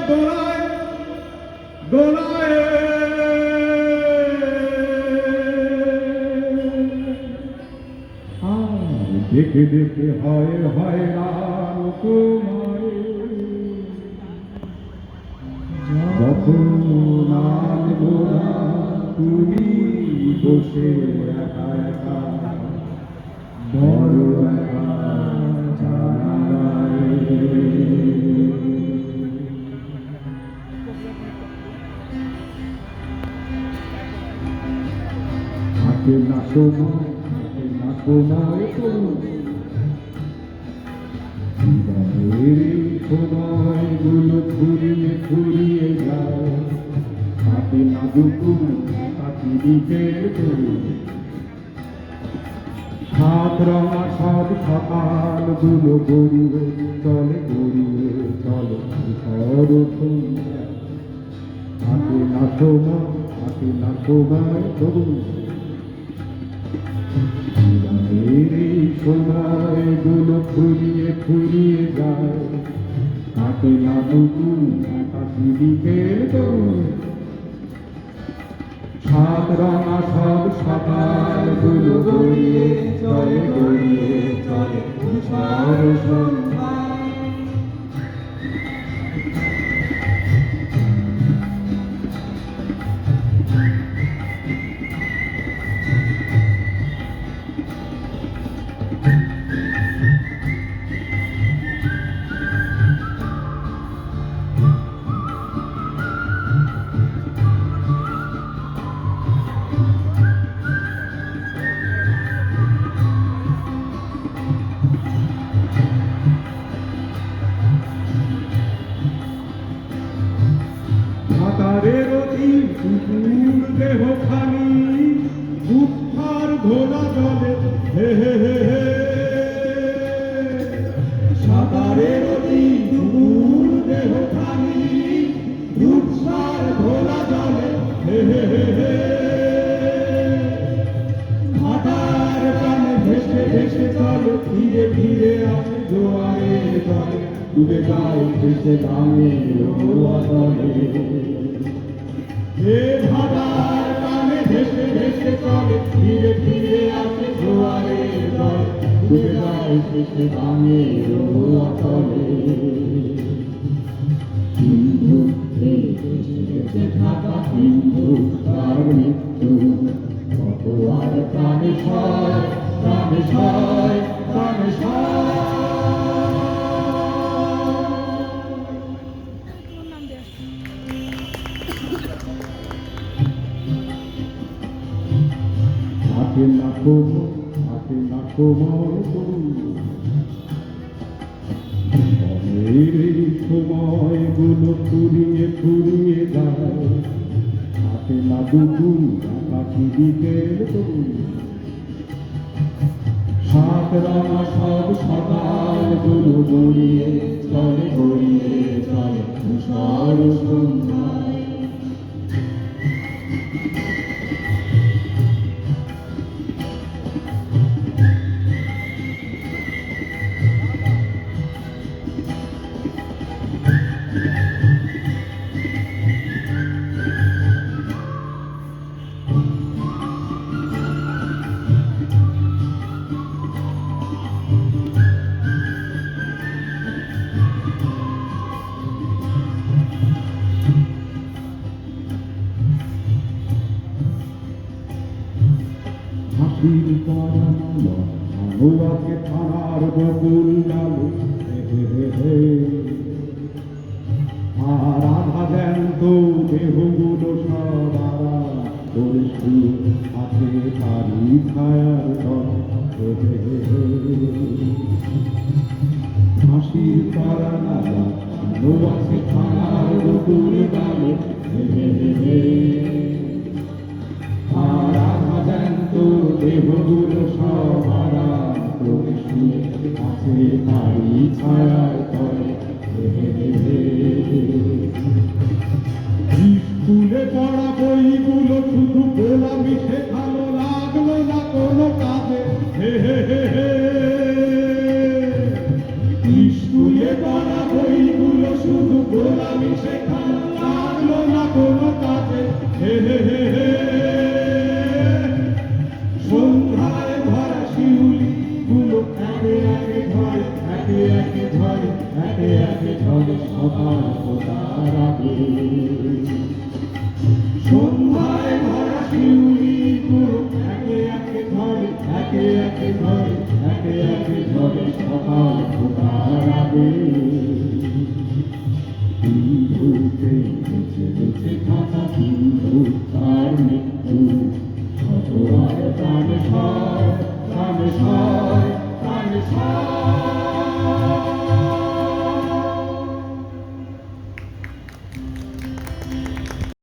দোলায় দোলায় দেখে দেখে হয় হয় রান তোমায় যখন আনবো না তুমি বসে একা একা বড় একা থাকে না সময় থাকে না সময় সময়গুলো ঘুরিয়ে ঘুরিয়ে যায় থাকে না দুপুর তাকে বিকেল সাত রঙা সব সকালগুলো গড়িয়ে চলে থাকে না সময় এই সময়গুলো ঘুরিয়ে ঘুরিয়ে যায় থাকে না দুপুর তাকে বিকেল সাত রঙা সব সকালগুলো গড়িয়ে চলে তুষার সন্ধ্যা ভাতারের অধীন কুকুর দেহ খানি উত্থার ঘোলা জলে হে হে হে হে সাঁতারের অধীন কুকুর দেহ খানি উত্থার ঘোলা জলে হে হে হে হে ভাতার কানে ভেসে ভেসে চলে ধীরে ধীরে আসে জোয়ারে জলে ডুবে যায় ভেসে গানে জলে হে ভাটার কানে ভেসে ভেসে চলে ধীরে ধীরে আসে জোয়ারে জল ডুবে যায় ভেসে গানে চলে সিন্ধু ভেসে থাকা সিন্ধু তার মৃত্যু কত আর প্রাণে সয় প্রাণে সয় প্রাণে সয় থাকে না সময়গুলো ঘুরিয়ে ঘুরিয়ে যায় থাকে না দুপুর তাকে বিকেল সাত রঙা সব সকালগুলো গড়িয়ে চলে তুষার সন্ধ্যায় হাসির পরানো আনুরাকে থানার বকুল ডালে আর আধা জ্যান্ত দেহগুলো সবারা পরিষ্কু আছে তারি ছায়ার হাসির পরানো আনুরাকে থানার বকুল ডালে দেহগুলো সবারা পরিষ্কু আছে তারি ছায়ার তলে স্কুলে পড়া বইগুলো শুধু গোলামি শেখানো লাগলো না কোনো কাজে হে হে হে হে স্কুলে পড়া বইগুলো শুধু গোলামি সেখানে লাগলো না কোনো কাজে, হে হে হে হে। সন্ধ্যায় ভরা শিউলি গুলো একে একে ঝরে, একে একে ঝরে, একে একে ঝরে সকাল ফোটার আগে। সন্ধ্যায় ভরা শিউলি গুলো একে একে ঝরে, একে একে ঝরে, একে একে ঝরে সকাল ফোটার আগে। বিন্দুতে বেঁচে বেঁচে থাকা বিন্দু তার মৃত্যু, কত আর প্রাণ সয়, প্রাণ সয়, প্রাণ সয়।